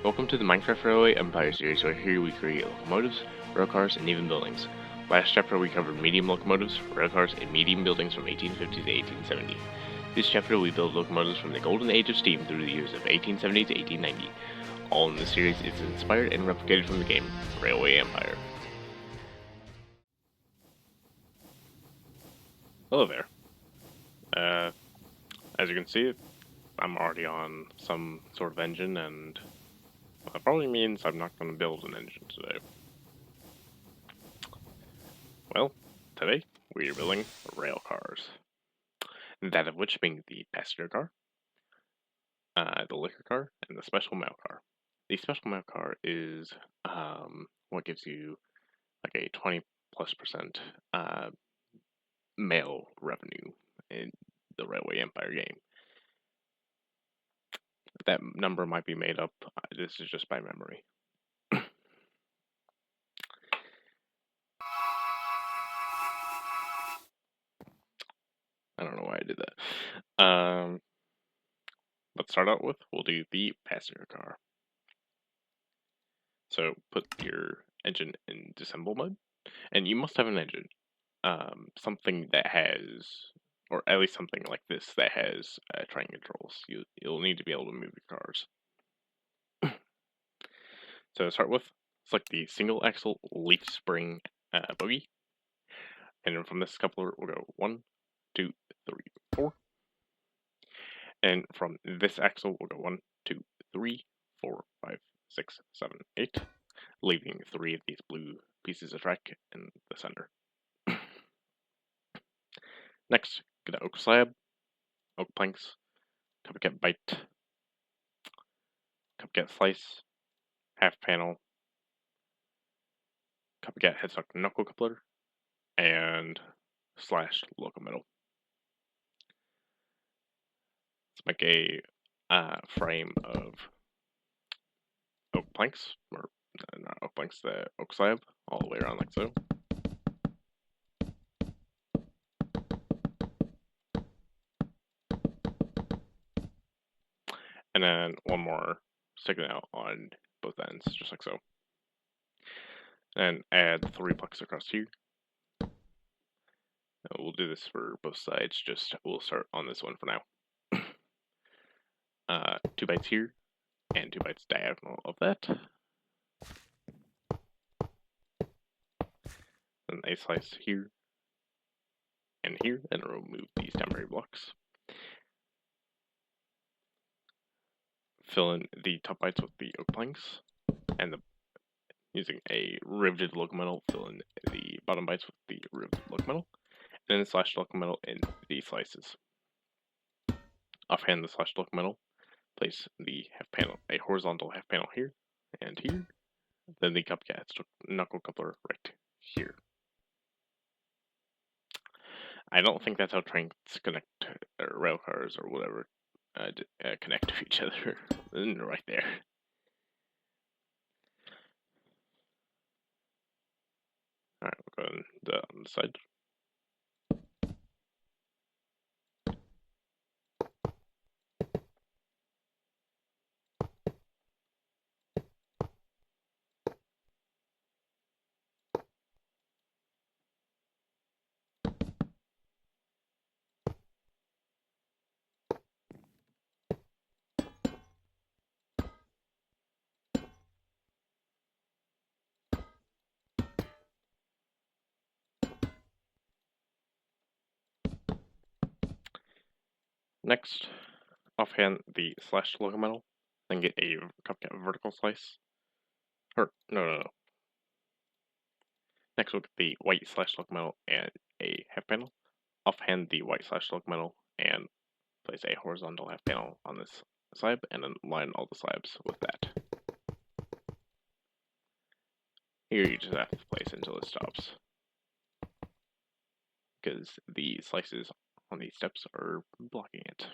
Welcome to the Minecraft Railway Empire series, where here we create locomotives, railcars, and even buildings. Last chapter we covered medium locomotives, railcars, and medium buildings from 1850 to 1870. This chapter we build locomotives from the golden age of steam through the years of 1870 to 1890. All in this series is inspired and replicated from the game Railway Empire. Hello there. As you can see, I'm already on some sort of engine, and that probably means I'm not going to build an engine today. Well, today we are building rail cars. That of which being the passenger car, the liquor car, and the special mail car. The special mail car is what gives you like a 20+% mail revenue in the Railway Empire game. That number might be made up. This is just by memory. I don't know why I did that. Let's start out with, we'll do the passenger car. So put your engine in disassemble mode, and you must have an engine. Something that has, or at least something like this that has train controls. You'll need to be able to move your cars. So to start with, select the single axle leaf spring bogie, and then from this coupler we'll go 1, 2, 3, 4, and from this axle we'll go 1, 2, 3, 4, 5, 6, 7, 8, leaving 3 of these blue pieces of track in the center. Next, get an oak slab, oak planks, copycat bite, copycat slice, half panel, copycat headstock knuckle coupler, and slash locomotive. Let's make a frame of oak planks, or not oak planks, the oak slab, all the way around like so. And then one more sticking out on both ends, just like so. And add 3 blocks across here. We'll do this for both sides, we'll start on this one for now. 2 bytes here, and 2 bytes diagonal of that. Then a slice here, and here, and remove these temporary blocks. Fill in the top bytes with the oak planks, and using a riveted locomotive, fill in the bottom bytes with the riveted locomotive, and then slash locomotive in the slices. Offhand the slash locomotive, place the half panel, a horizontal half panel here and here, then the copycat knuckle coupler right here. I don't think that's how trains connect, or rail cars or whatever connect to each other. Right there. Alright, we'll go on the side. Next, offhand the slash locomotive, then get a copycat vertical slice. Or, no. Next we'll get the white slash locomotive and a half panel. Offhand the white slash locomotive and place a horizontal half panel on this slab, and then line all the slabs with that. Here you just have to place until it stops, because the slices on these steps are blocking it.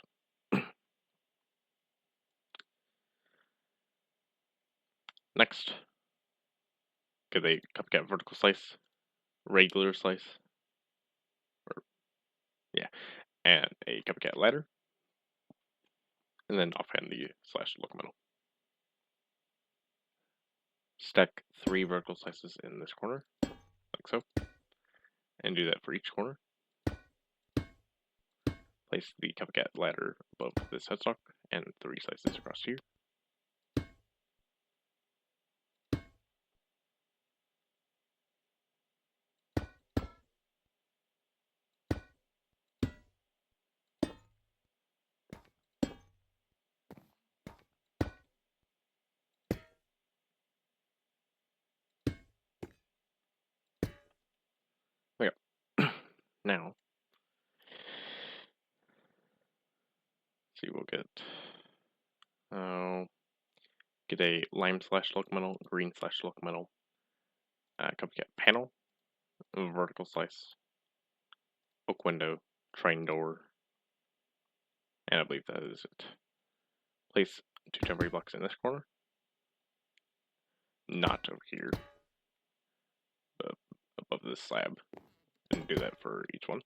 Next, get a copycat vertical slice, regular slice, and a copycat ladder, and then offhand the slash locomotive. Stack 3 vertical slices in this corner, like so, and do that for each corner. Place the copycat ladder above this headstock and 3 slices across here. Okay. Now, see, we'll get a lime slash look metal, green slash look metal, copycat panel, vertical slice, oak window, train door, and I believe that is it. Place 2 temporary blocks in this corner, not over here, but above this slab, and do that for each one.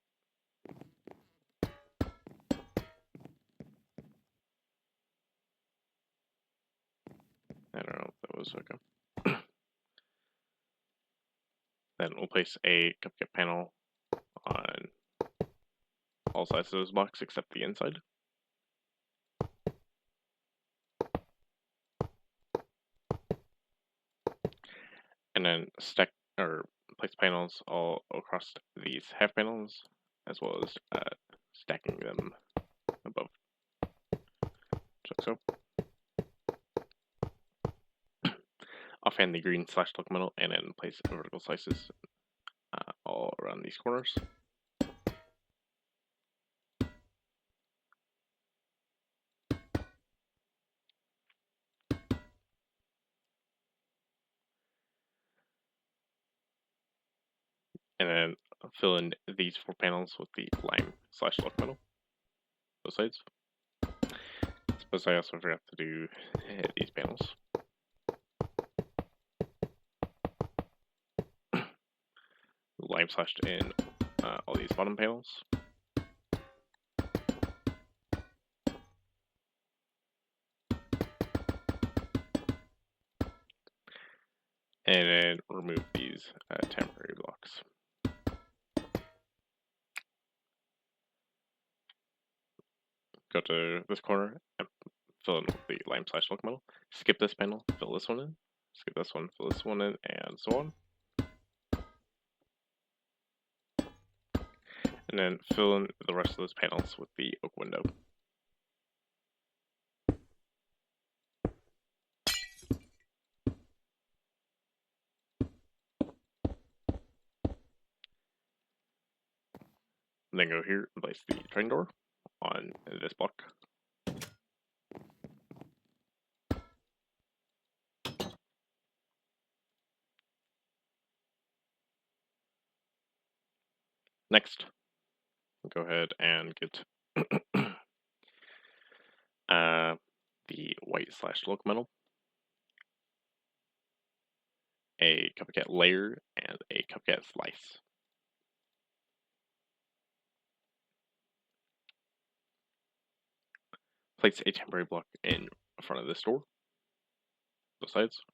I don't know if that was okay. Then we'll place a cupcake panel on all sides of those blocks except the inside. And then stack or place panels all across these half panels, as well as stacking them above, just like so. Offhand the green slash look metal, and then place vertical slices all around these corners. And then fill in these 4 panels with the lime slash look metal, both sides. Suppose I also forgot to do these panels. Lime slashed in all these bottom panels. And then remove these temporary blocks. Go to this corner and fill in with the lime slash look metal. Skip this panel, fill this one in. Skip this one, fill this one in, and so on. And then fill in the rest of those panels with the oak window. And then go here and place the train door on this block. Next, go ahead and get the white slash look metal, a copycat layer, and a copycat slice. Place a temporary block in front of this door, both sides.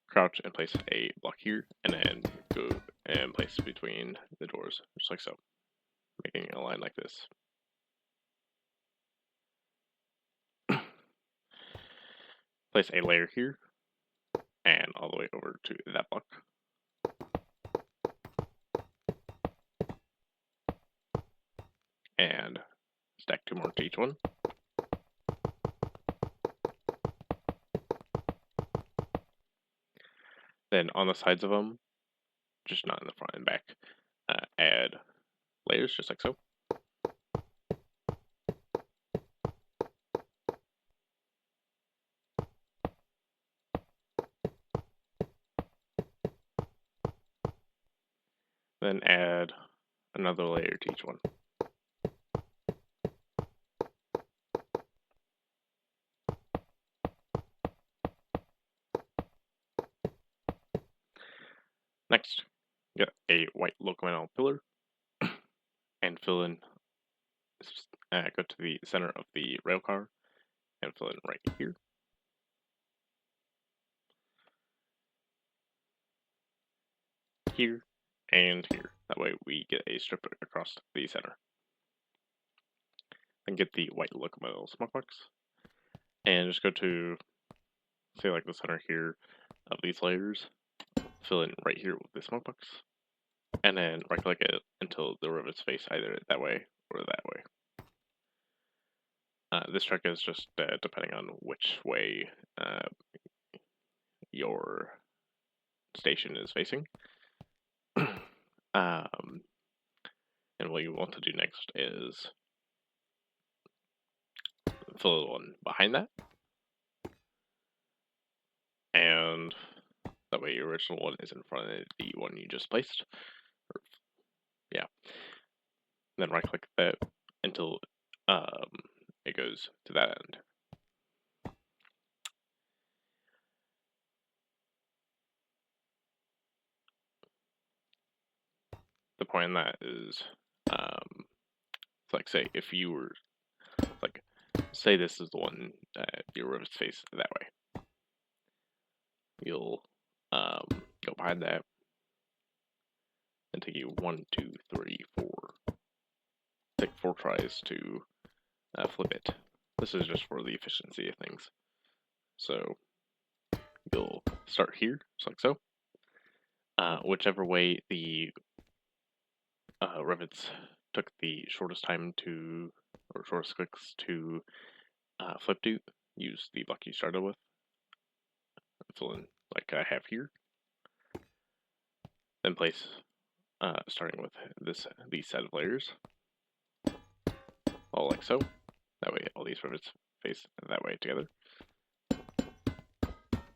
Crouch and place a block here, and then go and place between the doors, just like so, making a line like this. Place a layer here, and all the way over to that block. And stack 2 more to each one. Then on the sides of them, just not in the front and back, add layers, just like so. Then add another layer to each one. Next, get a white locomotive pillar and fill in, go to the center of the rail car and fill in right here. here and here. That way we get a strip across the center. Then get the white locomotive smoke box and just go to, say, like the center here of these layers. Fill in right here with the smoke box, and then right click it until the rivets face either that way or that way. This trick is just depending on which way your station is facing. And what you want to do next is fill the one behind that, and that way your original one is in front of the one you just placed. Yeah. Then right click that until it goes to that end. The point in that is, like, say if you were, like, say this is the one your rivets face that way. You'll go behind that and take you 1, 2, 3, 4. Take 4 tries to flip it. This is just for the efficiency of things. So you'll start here, just like so. Whichever way the rivets took the shortest time to, or shortest clicks to flip to, use the block you started with. Fill in like I have here. Then place, starting with these set of layers, all like so. That way all these rivets face that way together.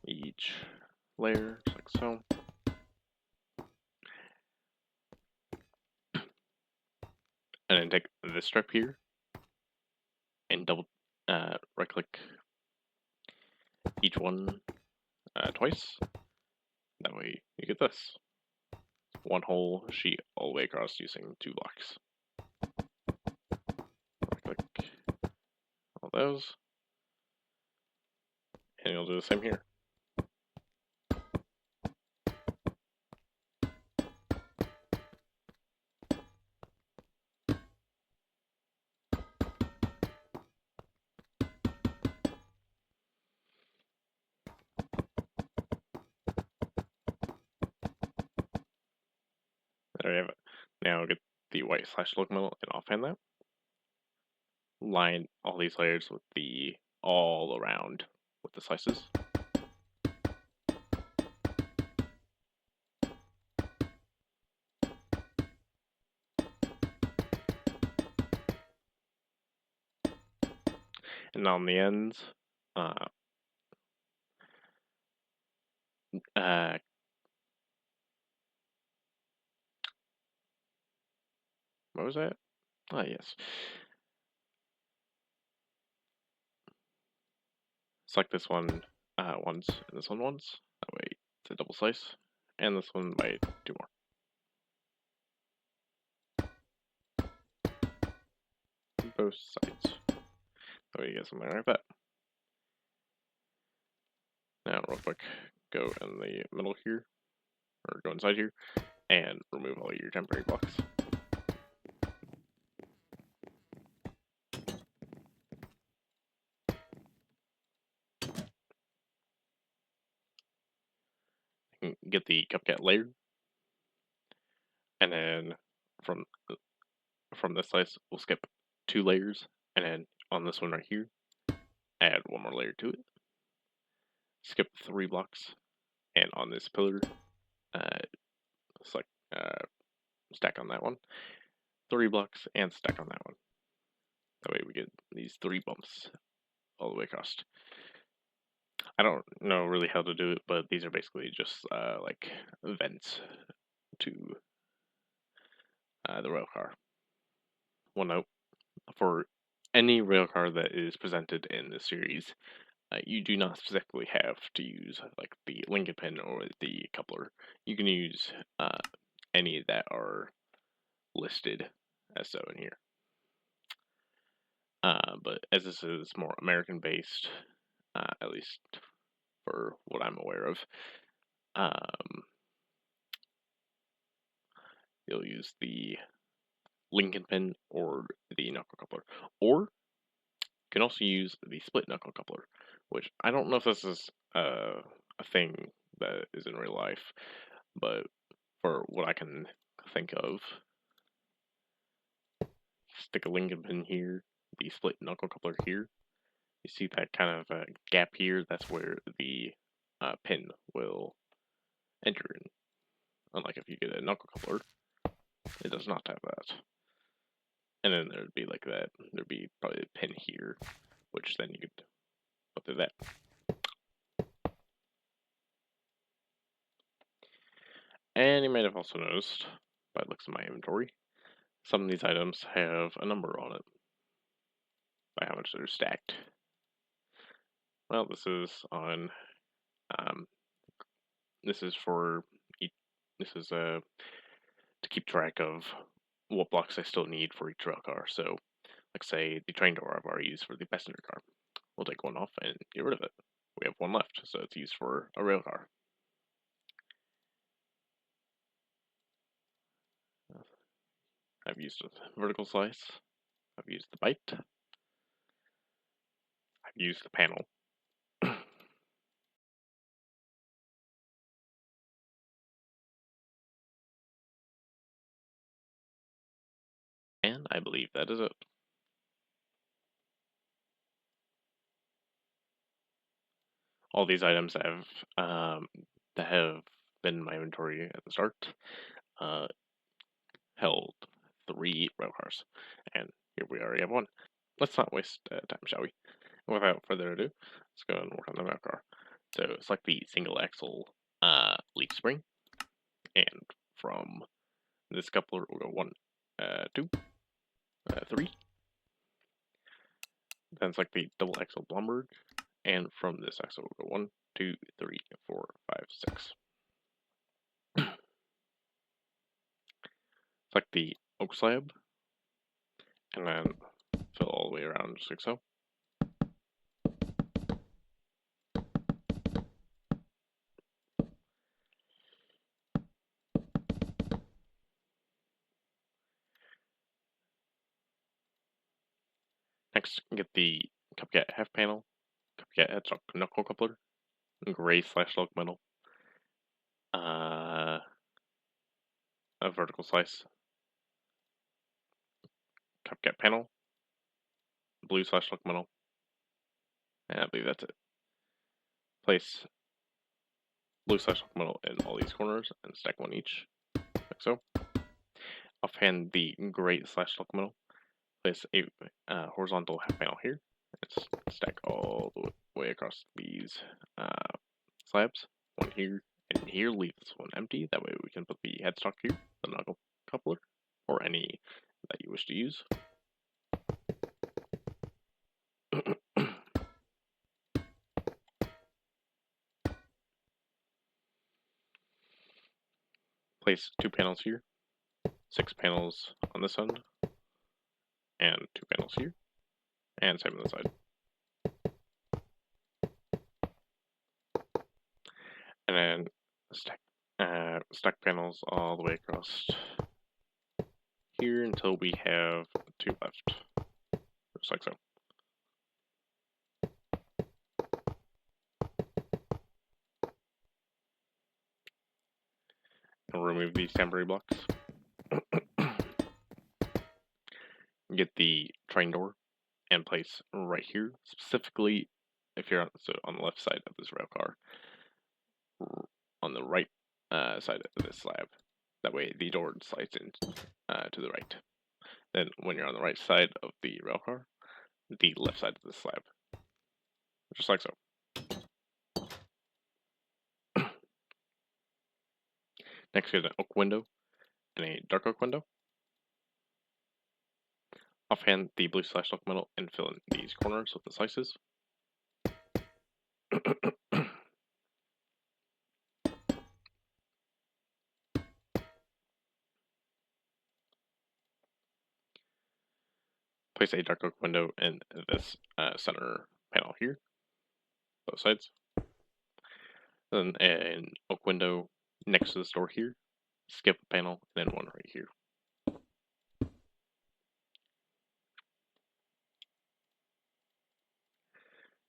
Each layer, just like so. And then take this strip here and double right click each one twice. That way you get this. One whole sheet all the way across using 2 blocks. Right click all those. And you'll do the same here. There you have it. Now get the white slash locomotive and offhand that. Line all these layers with the all around with the slices. And on the ends, what was that? Ah, yes. Select this one once and this one once. That way it's a double slice. And this one by 2 more. Both sides. That way you get something like that. Now, real quick, go in the middle here, or go inside here, and remove all your temporary blocks. Get the cupcat layer, and then from this slice, we'll skip 2 layers, and then on this one right here, add 1 more layer to it. Skip 3 blocks, and on this pillar, select stack on that one. 3 blocks and stack on that one. That way we get these 3 bumps all the way across. I don't know really how to do it, but these are basically just like vents to the railcar. One note, for any railcar that is presented in the series, you do not specifically have to use like the linking pin or the coupler. You can use any that are listed as so in here. But as this is more American based, at least for what I'm aware of, you'll use the Lincoln pin or the knuckle coupler. Or you can also use the split knuckle coupler, which I don't know if this is a thing that is in real life, but for what I can think of, stick a Lincoln pin here, the split knuckle coupler here. You see that kind of gap here? That's where the pin will enter in. Unlike if you get a knuckle coupler, it does not have that. And then there'd be like that. There'd be probably a pin here, which then you could put through that. And you might have also noticed, by the looks of my inventory, some of these items have a number on it, by how much they're stacked. Well, this is on, this is for, this is to keep track of what blocks I still need for each rail car. So, like say, the train door I've already used for the passenger car. We'll take one off and get rid of it. We have one left, so it's used for a rail car. I've used a vertical slice. I've used the bite. I've used the panel. And I believe that is it. All these items that have been in my inventory at the start held 3 railcars, and here we already have one. Let's not waste time, shall we? Without further ado, let's go and work on the railcar. So select the single axle leaf spring, and from this coupler we'll go 1, 2, 3. Then select the double axle Blomberg, and from this axle we'll go 1, 2, 3, 4, 5, 6. Select the oak slab, and then fill all the way around just like so. Next, get the copycat half panel, copycat headstock knuckle coupler, gray / lug metal, a vertical slice, copycat panel, blue / lug metal, and I believe that's it. Place blue / lug metal in all these corners and stack one each, like so. Offhand the gray / lug metal, place a horizontal half panel here, and stack all the way across these slabs. One here and here, leave this one empty, that way we can put the headstock here, the knuckle coupler, or any that you wish to use. Place 2 panels here, 6 panels on this end, and 2 panels here, and same on this side. And then stack panels all the way across here until we have 2 left, just like so. And remove these temporary blocks. Get the train door and place right here, specifically if you're on the left side of this rail car, on the right side of this slab. That way the door slides in to the right. Then when you're on the right side of the rail car, the left side of the slab. Just like so. Next, get an oak window and a dark oak window. Offhand the blue / lug metal and fill in these corners with the slices. Place a dark oak window in this center panel here, both sides. Then an oak window next to this door here, skip a panel, and then one right here.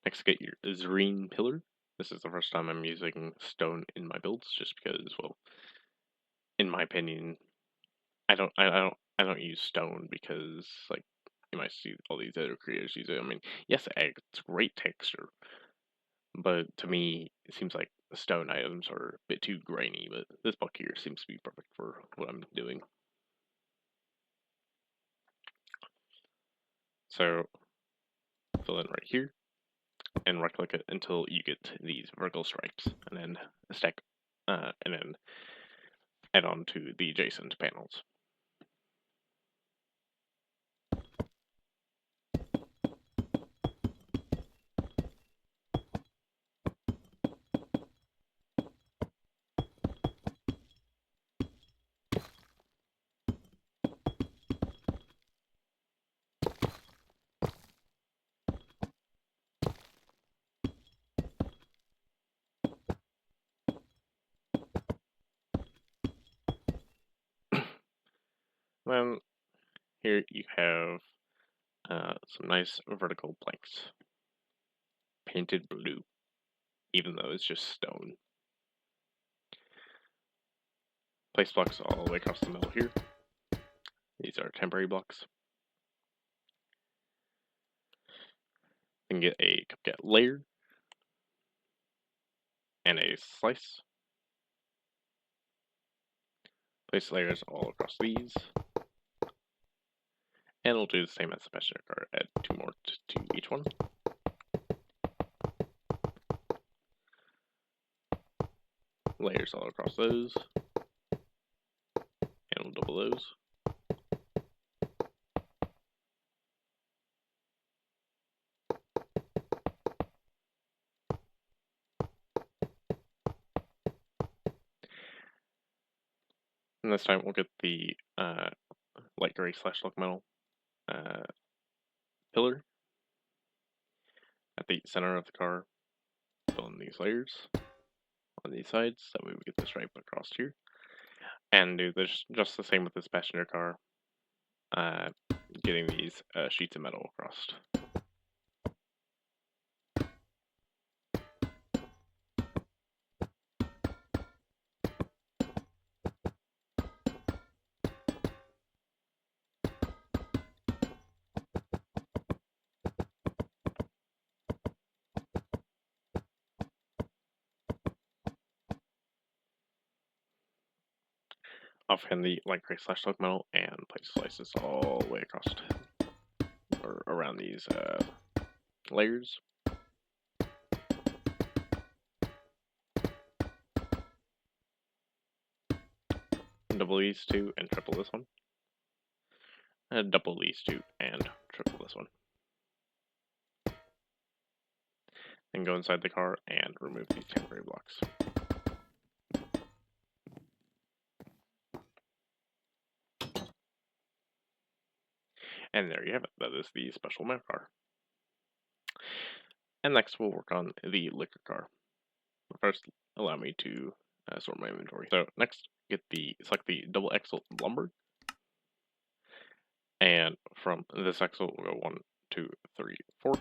Next, get your Zerine pillar. This is the first time I'm using stone in my builds, just because, well, in my opinion, I don't use stone because, like, you might see all these other creators use it. I mean, yes, it's great texture, but to me, it seems like the stone items are a bit too grainy. But this block here seems to be perfect for what I'm doing. So fill in right here, and right-click it until you get these vertical stripes, and then stack, and then add on to the adjacent panels. Then here you have some nice vertical planks, painted blue, even though it's just stone. Place blocks all the way across the middle here. These are temporary blocks. Then get a cupcat layer and a slice. Place layers all across these. And we'll do the same as the passenger car. Add 2 more to each one. Layers all across those. And we'll double those. And this time we'll get the light gray / locomotive pillar at the center of the car. Fill in these layers on these sides, that way we get the stripe across here. And do this just the same with this passenger car, getting these sheets of metal across. Offhand the light gray / locomotive and place slices all the way across or around these layers. Double these two and triple this one. And double these two and triple this one. Then go inside the car and remove these temporary blocks. And there you have it. That is the special mail car. And next we'll work on the liquor car. First, allow me to sort my inventory. So next, select the double axle lumber. And from this axle, we'll go 1, 2, 3, 4.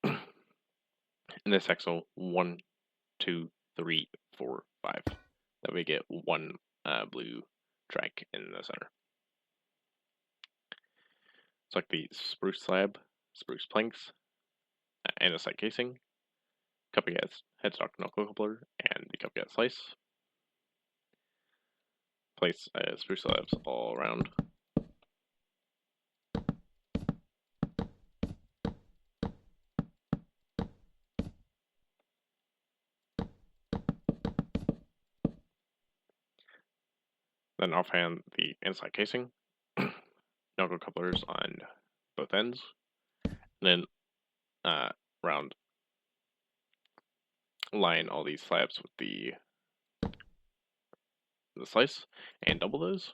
And this axle, 1, 2, 3, 4, 5. That we get one blue track in the center. Select the spruce slab, spruce planks, and a side casing, cupcat headstock knuckle coupler, and the cupcat slice. Place spruce slabs all around. Then offhand the inside casing, knuckle couplers on both ends, and then round line all these slabs with the slice and double those.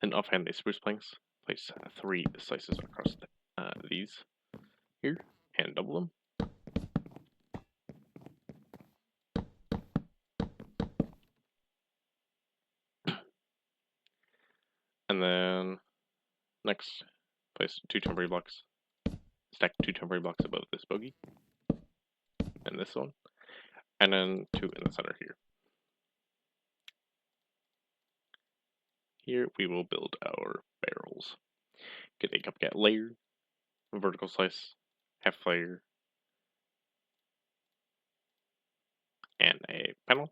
Then offhand the spruce planks. Place 3 slices across these here and double them. And then next, place 2 temporary blocks. Stack 2 temporary blocks above this bogey and this one, and then 2 in the center here. Here we will build our barrels. Get a cupcat layer, a vertical slice, half layer, and a panel.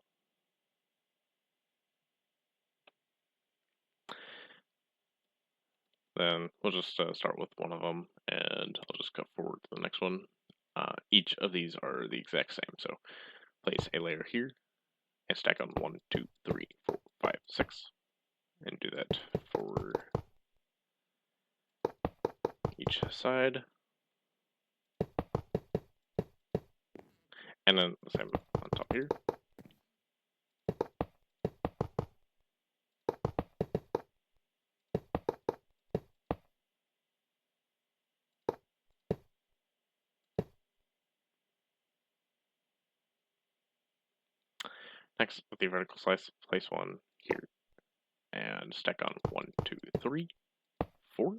Then we'll just start with one of them, and I'll just cut forward to the next one. Each of these are the exact same, so place a layer here, and stack on 1, 2, 3, 4, 5, 6, and do that for each side. And then the same on top here. Next, with the vertical slice, place one here and stack on 1, 2, 3, 4.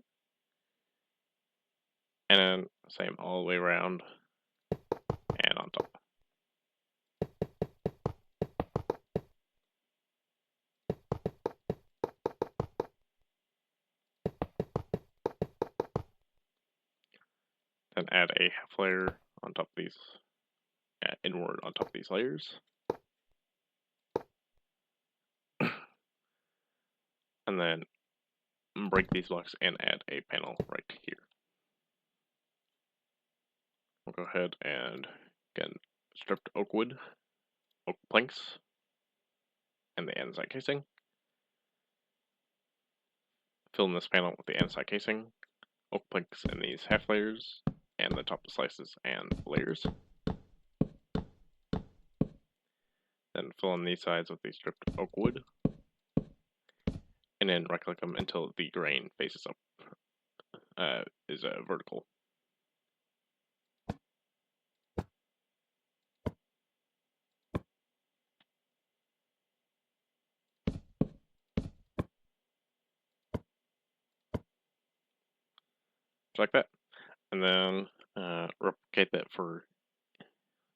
And then same all the way around and on top. Then add a half layer on top of these, inward on top of these layers. And then break these blocks and add a panel right here. We'll go ahead and again stripped oak wood, oak planks, and the inside casing. Fill in this panel with the inside casing, oak planks in these half layers, and the top slices and layers. Then fill in these sides with the stripped oak wood, and then right click them until the grain faces up, is vertical. Just like that. And then replicate that for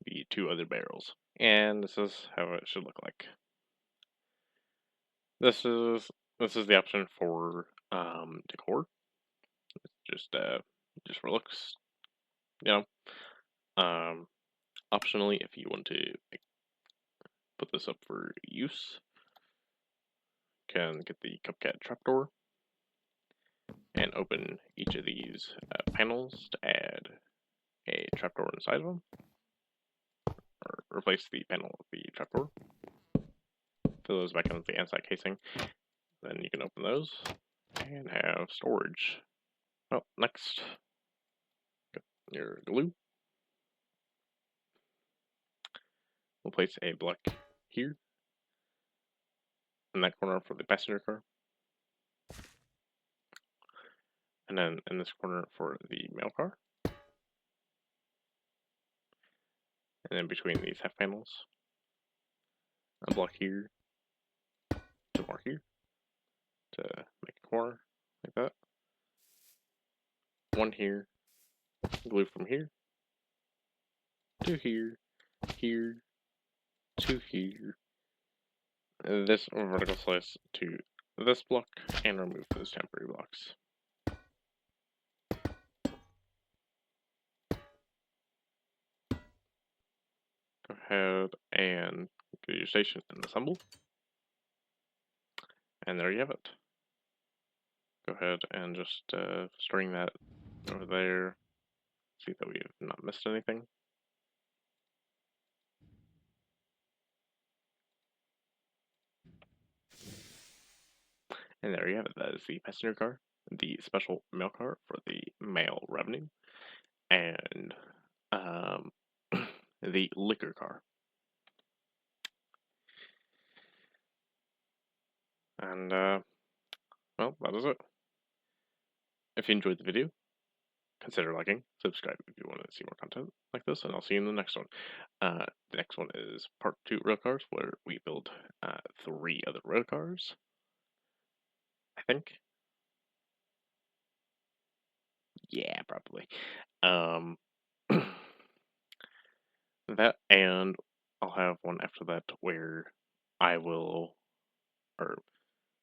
the 2 other barrels. And this is how it should look like. This is the option for decor. Just for looks, you know. Optionally, if you want to put this up for use, you can get the cupcat trapdoor and open each of these panels to add a trapdoor inside of them, or replace the panel with the trapdoor. Fill those back into the inside casing. Then you can open those and have storage. Well, next, get your glue. We'll place a block here in that corner for the passenger car, and then in this corner for the mail car, and in between these half panels, a block here, 2 more here to make a corner like that, 1 here, glue from here to here, here to here, this vertical slice to this block, and remove those temporary blocks. Go ahead and go to your station and assemble. And there you have it. Go ahead and just string that over there. See that we've not missed anything. And there you have it. That is the passenger car, the special mail car for the mail revenue, and the liquor car. And well, that is it. If you enjoyed the video, consider liking, subscribe if you want to see more content like this, and I'll see you in the next one. The next one is part 2 Railcars, where we build 3 other railcars, I think. Yeah, probably. Um, that, and I'll have one after that where I will, or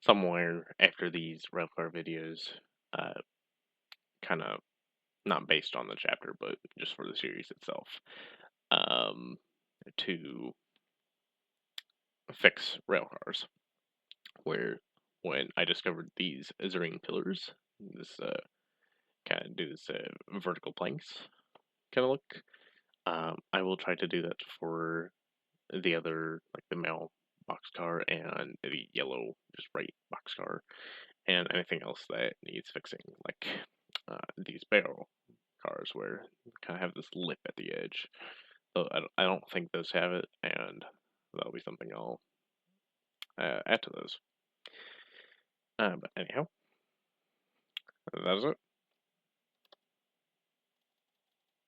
somewhere after these railcar videos, uh, kind of not based on the chapter, but just for the series itself, um, to fix railcars. Where when I discovered these Azurine pillars, this kind of do this vertical planks kind of look. I will try to do that for the other, like the male boxcar and the yellow, just right boxcar, and anything else that needs fixing, like these barrel cars where you kind of have this lip at the edge. So I don't think those have it, and that'll be something I'll add to those. But anyhow, that is it.